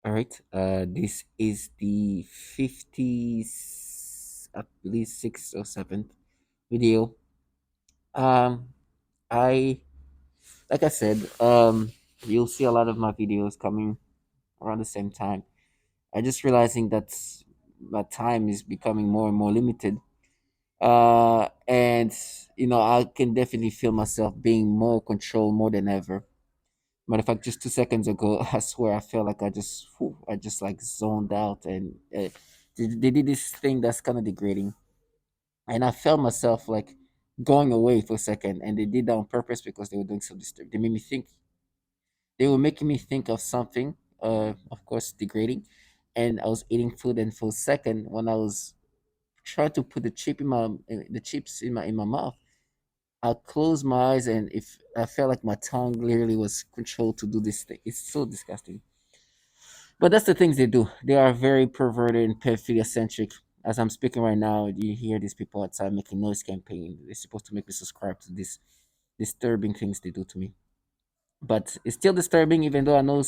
All right. This is the 50, I believe, sixth or seventh video. Um, I like I said, you'll see a lot of my videos coming around the same time. I just realizing that my time is becoming more and more limited. And I can definitely feel myself being more controlled more than ever. Matter of fact, just 2 seconds ago, I swear I felt like I just like zoned out, and they did this thing that's kind of degrading, and I felt myself like going away for a second, and they did that on purpose because they were doing some disturb. They made me think. They were making me think of something, of course, degrading, and I was eating food, and for a second, when I was trying to put the chips in my mouth, I closed my eyes, and if I felt like my tongue literally was controlled to do this thing. It's so disgusting. But that's the things they do. They are very perverted and pedophilia centric. As I'm speaking right now, you hear these people outside making noise campaign. They're supposed to make me subscribe to this disturbing things they do to me. But it's still disturbing, even though I know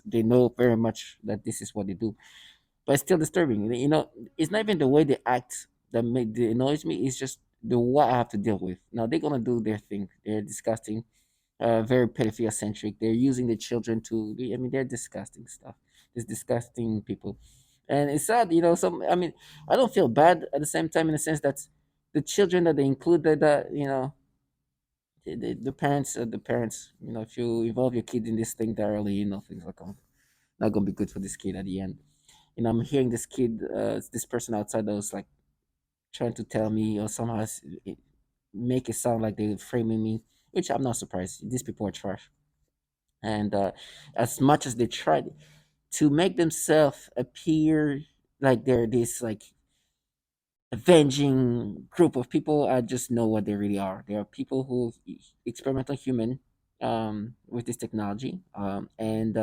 they know very much that this is what they do. But it's still disturbing. It's not even the way they act that annoys me. It's just the what I have to deal with. Now they're gonna do their thing. They're disgusting, very pedophilia centric. They're using the children I mean, they're disgusting stuff. It's disgusting people, and it's sad. Some. I mean, I don't feel bad at the same time in the sense that the children that they included, that the parents. If you involve your kid in this thing that early, things are not gonna be good for this kid at the end. I'm hearing this kid, this person outside that was like trying to tell me or somehow make it sound like they're framing me, which I'm not surprised. These people are trash. And as much as they tried to make themselves appear like they're this like avenging group of people, I just know what they really are. They are people who experimental human, with this technology, and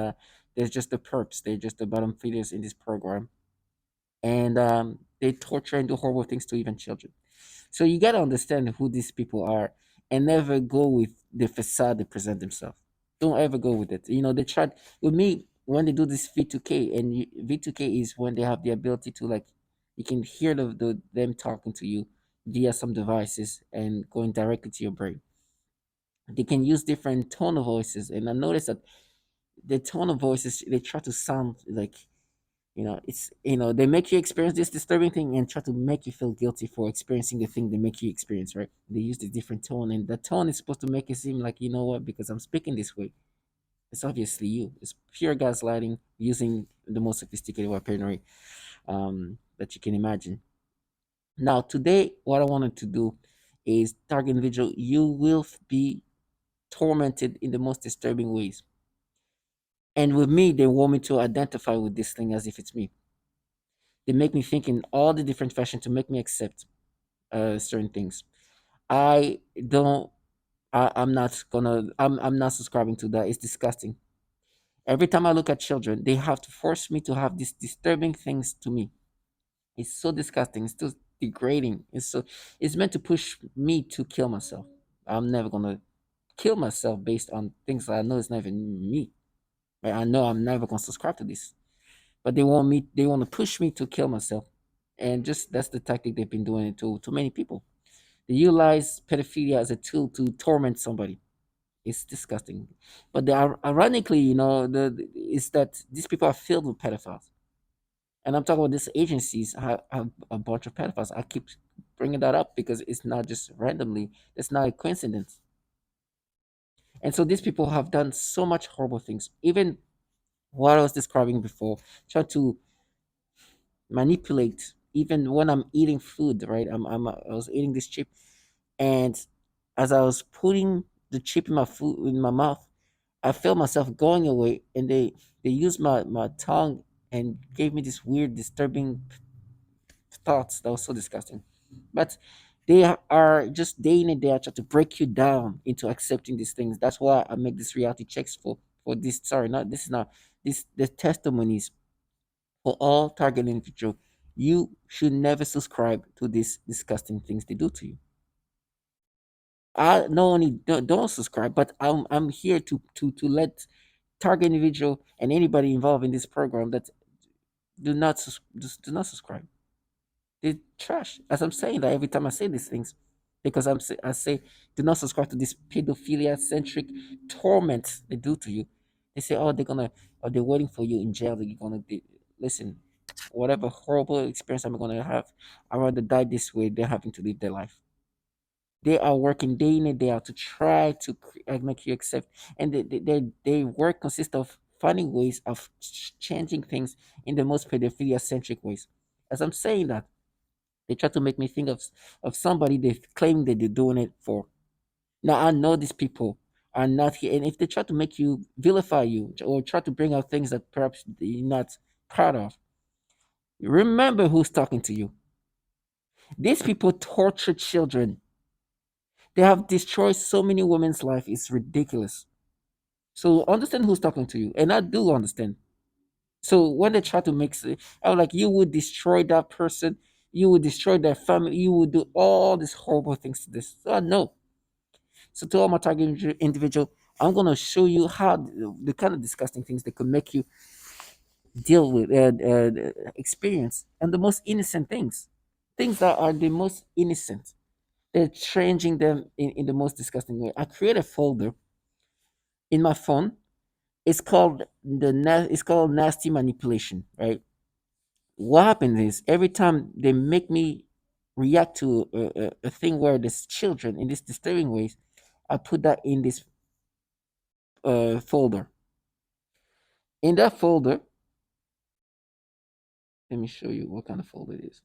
there's just the perps. They're just the bottom feeders in this program, and they torture and do horrible things to even children. So you got to understand who these people are, and never go with the facade they present themselves. Don't ever go with it. They tried with me when they do this V2K, and V2K is when they have the ability to, like, you can hear them talking to you via some devices and going directly to your brain. They can use different tone of voices, and I noticed that the tone of voices, they try to sound like, they make you experience this disturbing thing and try to make you feel guilty for experiencing the thing they make you experience, right? They use the different tone, and the tone is supposed to make it seem like, you know what, because I'm speaking this way, it's obviously you. It's pure gaslighting using the most sophisticated weaponry, that you can imagine. Now today, what I wanted to do is target individual. You will be tormented in the most disturbing ways, and with me, they want me to identify with this thing as if it's me. They make me think in all the different fashion to make me accept certain things. I don't. I'm not gonna. I'm not subscribing to that. It's disgusting. Every time I look at children, they have to force me to have these disturbing things to me. It's so disgusting. It's so degrading. It's meant to push me to kill myself. I'm never gonna kill myself based on things that I know it's not even me. Right? I know I'm never gonna subscribe to this. But they want me. They want to push me to kill myself, and just that's the tactic they've been doing to many people. They utilize pedophilia as a tool to torment somebody. It's disgusting. But ironically, is that these people are filled with pedophiles. And I'm talking about these agencies have a bunch of pedophiles. I keep bringing that up because it's not just randomly. It's not a coincidence. And so these people have done so much horrible things. Even what I was describing before, trying to manipulate. Even when I'm eating food, right? I was eating this chip, and as I was putting the chip in my mouth, I felt myself going away, and they used my tongue and gave me this weird, disturbing thoughts that was so disgusting. But they are just day in and day out trying to break you down into accepting these things. That's why I make these reality checks for this. Sorry, not this is not this the testimonies for all target individual. You should never subscribe to these disgusting things they do to you. I not only don't subscribe, but I'm here to let target individual and anybody involved in this program that just do not subscribe. They trash. As I'm saying that every time I say these things, because I say do not subscribe to this pedophilia centric torment they do to you. They say, oh, they're gonna, or they're waiting for you in jail. That you're gonna be, listen. Whatever horrible experience I'm gonna have, I'd rather die this way than having to live their life. They are working day in and day out to try to make you accept, and their work consists of finding ways of changing things in the most pedophilia centric ways. As I'm saying that, they try to make me think of somebody they claim that they're doing it for. Now I know these people are not here, and if they try to make you vilify you or try to bring out things that perhaps you're not proud of, remember who's talking to you. These people torture children. They have destroyed so many women's life. It's ridiculous. So understand who's talking to you, and I do understand. So when they try to I'm like, you would destroy that person, you would destroy their family, you would do all these horrible things to this. So I know. So to all my target individual, I'm gonna show you how the kind of disgusting things that could make you deal with experience, and the most innocent things that are the most innocent. They're changing them in the most disgusting way. I create a folder in my phone. It's called it's called nasty manipulation, right? What happens is every time they make me react to a thing where there's children in these disturbing ways, I put that in this folder. In that folder, let me show you what kind of folder it is.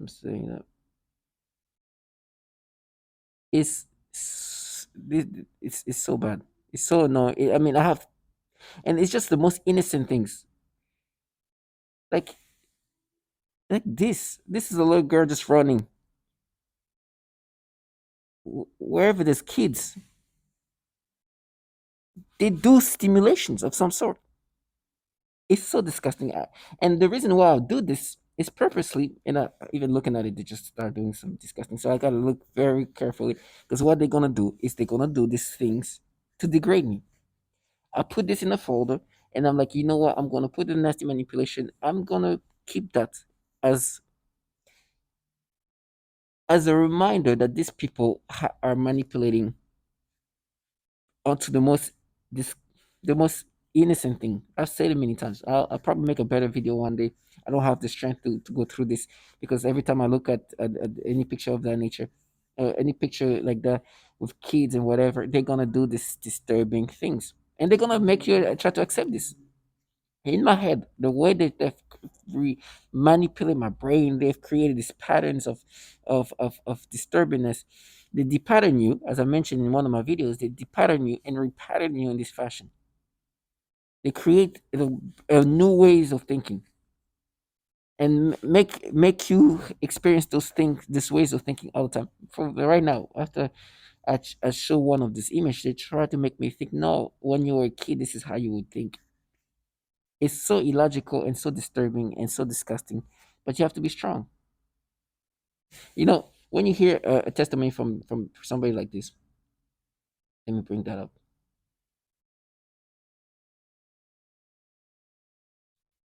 I'm saying that it's it's so bad. It's so annoying. I mean, I have, and it's just the most innocent things. Like this. This is a little girl just running wherever there's kids. They do stimulations of some sort. It's so disgusting. And the reason why I'll do this is purposely, and even looking at it, they just start doing some disgusting. So I gotta look very carefully because what they're gonna do is they're gonna do these things to degrade me. I put this in a folder, and I'm like, you know what? I'm gonna put the nasty manipulation. I'm gonna keep that as a reminder that these people are manipulating onto this the most innocent thing. I've said it many times. I'll probably make a better video one day. I don't have the strength to go through this because every time I look at any picture of that nature, any picture like that with kids and whatever, they're gonna do this disturbing things, and they're gonna make you try to accept this. In my head, the way that they've manipulated my brain, they've created these patterns of disturbingness. They depattern you, as I mentioned in one of my videos, they depattern you and repattern you in this fashion. They create new ways of thinking and make you experience those things, these ways of thinking all the time. For right now, after I show one of this image, they try to make me think, no, when you were a kid, this is how you would think. It's so illogical and so disturbing and so disgusting, but you have to be strong. When you hear a testimony from somebody like this, let me bring that up.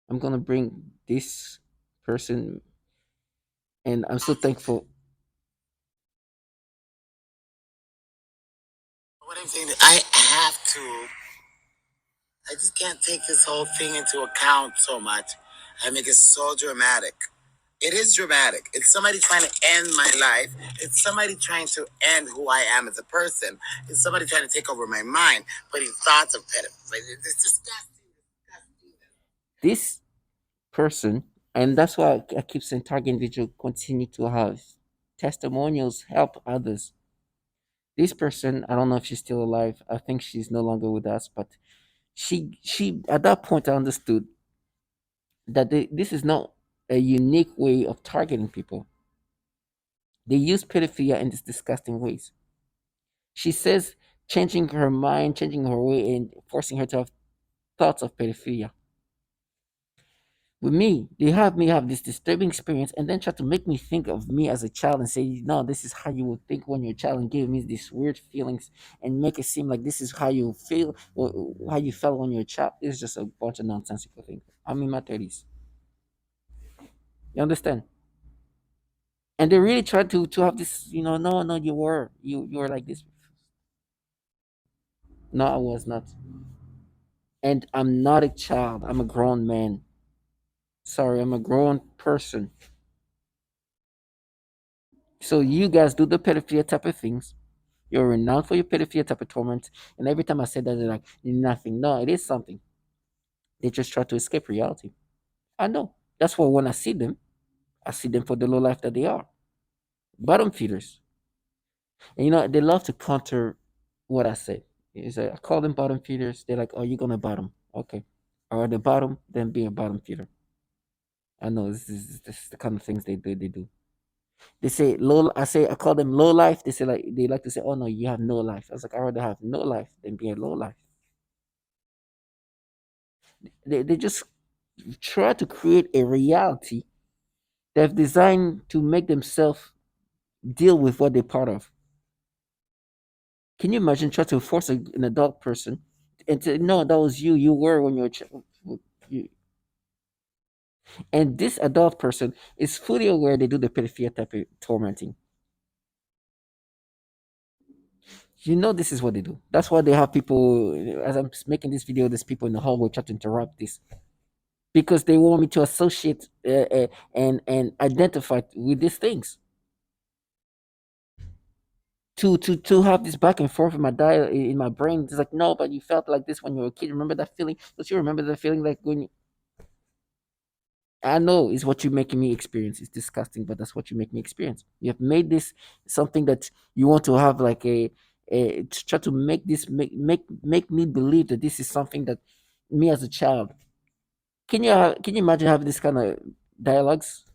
I'm gonna bring this person, and I'm so thankful. What I'm saying, I have to. I just can't take this whole thing into account so much. I make it so dramatic. It is dramatic. It's somebody trying to end my life. It's somebody trying to end who I am as a person. It's somebody trying to take over my mind, putting thoughts of pedophilia. It's disgusting. This person, and that's why I keep saying target individual continue to have testimonials help others. This person, I don't know if she's still alive. I think she's no longer with us, but she at that point I understood that this is not a unique way of targeting people. They use pedophilia in these disgusting ways. She says changing her mind, changing her way, and forcing her to have thoughts of pedophilia. With me, they have me have this disturbing experience and then try to make me think of me as a child and say, no, this is how you would think when you're a child, and give me these weird feelings and make it seem like this is how you feel or how you felt when you're a child. It's just a bunch of nonsensical things. I'm in my 30s. You understand? And they really try to have this, no, no, you were like this. No, I was not. And I'm not a child. I'm a grown man. Sorry, I'm a grown person. So you guys do the pedophilia type of things. You're renowned for your pedophilia type of torment. And every time I say that, they're like, nothing. No, it is something. They just try to escape reality. I know. That's why when I see them for the low life that they are. Bottom feeders. And they love to counter what I said. Is I call them bottom feeders. They're like, oh, you're gonna bottom. Okay. Or the bottom, then be a bottom feeder. I know this is the kind of things they do. They say low. I call them low life. They like to say, oh no, you have no life. I was like, I rather have no life than be a low life. They just try to create a reality they've designed to make themselves deal with what they're part of. Can you imagine trying to force an adult person and to no, that was you. You were when you were a child. You, and this adult person is fully aware they do the pedophilia type of tormenting. This is what they do. That's why they have people. As I'm making this video, there's people in the hallway trying to interrupt this because they want me to associate and identify with these things. To have this back and forth in my in my brain. It's like, no, but you felt like this when you were a kid. Remember that feeling? Don't you remember that feeling like when you? I know it's what you're making me experience. It's disgusting, but that's what you make me experience. You have made this something that you want to have like to try to make this make me believe that this is something that me as a child. Can you imagine having this kind of dialogues?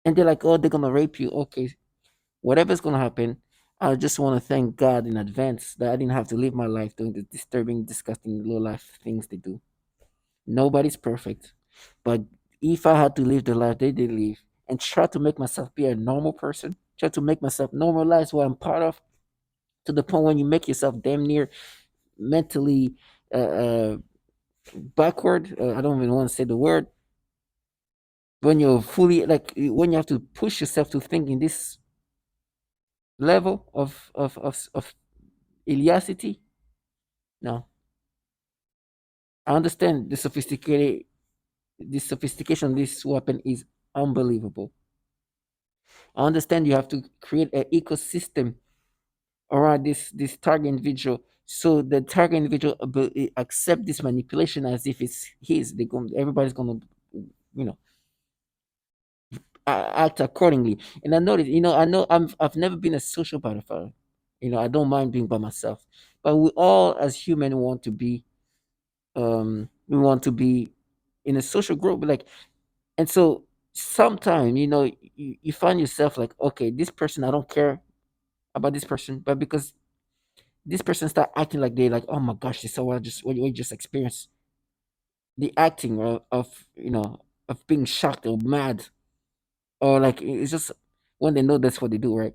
And they're like, oh, they're gonna rape you. Okay, whatever's gonna happen, I just want to thank God in advance that I didn't have to live my life doing the disturbing, disgusting, low life things they do. Nobody's perfect, but if I had to live the life they did live and try to make myself be a normal person, try to make myself normalize what I'm part of, to the point when you make yourself damn near mentally uh, uh, backward. I don't even want to say the word. When you're fully like when you have to push yourself to think in this level of iliacity. No, I understand the sophistication of this weapon is unbelievable. I understand you have to create an ecosystem around this target individual, so the target individual accept this manipulation as if it's his. Everybody's gonna, you know, act accordingly. And I know that I've never been a social butterfly. I don't mind being by myself, but we all as human we want to be in a social group, like. And so sometimes, you find yourself like, okay, this person, I don't care about this person, but because this person start acting like they like, oh my gosh, this is what what you just experienced. The acting of being shocked or mad, or like it's just when they know that's what they do, right?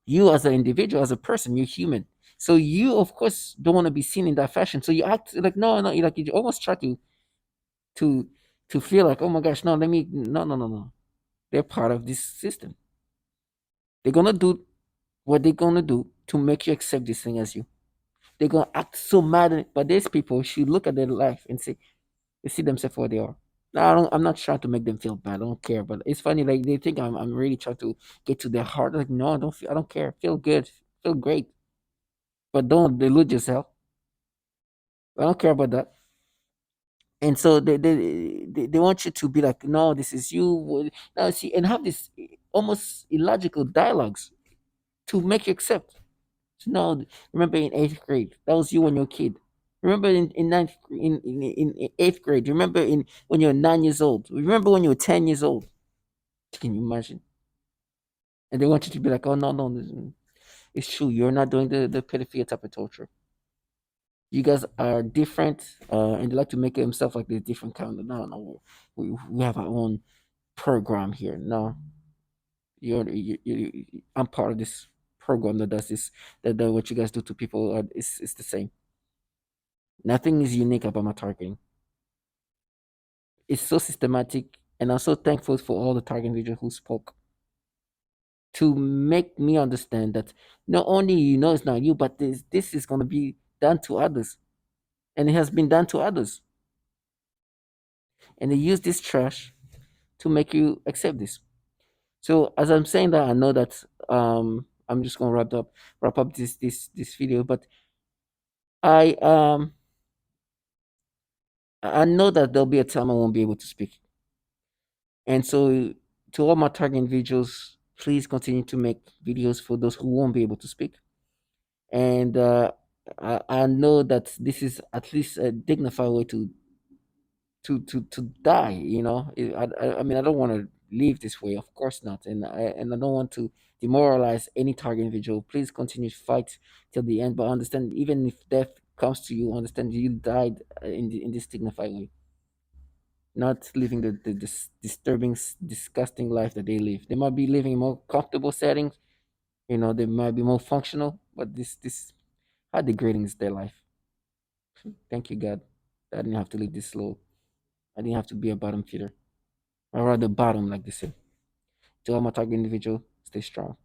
You as an individual, as a person, you're human. So you of course don't want to be seen in that fashion. So you act like no, no, you almost try to to feel like, oh my gosh, no, let me no, no, no, no. They're part of this system. They're gonna do what they're gonna do to make you accept this thing as you. They're gonna act so mad, but these people should look at their life and say they see themselves for what they are. Now, I'm not trying to make them feel bad. I don't care, but it's funny. Like they think I'm really trying to get to their heart. Like no, I don't care. Feel good, feel great, but don't delude yourself. I don't care about that. And so they want you to be like, no, this is you. Now see, and have this almost illogical dialogues to make you accept. No, remember in eighth grade, that was you when you were a kid. Remember in ninth in eighth grade. Remember in when you were 9 years old. Remember when you were 10 years old. Can you imagine? And they want you to be like, oh no, no, it's true. You're not doing the pedophilia type of torture. You guys are different, and they like to make himself like this different kind of, no, no, we have our own program here. No, I'm part of this program that does this. That what you guys do to people is the same. Nothing is unique about my targeting. It's so systematic, and I'm so thankful for all the target individuals who spoke to make me understand that not only it's not you, but this is going to be done to others, and it has been done to others, and they use this trash to make you accept this. So as I'm saying that, I know that I'm just going to wrap up this video, but I um I know that there'll be a time I won't be able to speak, and so to all my target individuals, please continue to make videos for those who won't be able to speak. And I know that this is at least a dignified way to die. I mean, I don't want to live this way, of course not, and I don't want to demoralize any target individual. Please continue to fight till the end, but understand, even if death comes to you, understand you died in this dignified way, not living the disturbing, disgusting life that they live. They might be living in more comfortable settings. They might be more functional, but this how degrading is their life. Thank you, God. I didn't have to live this slow. I didn't have to be a bottom feeder. Or rather, bottom, like they say. To all my target individual, stay strong.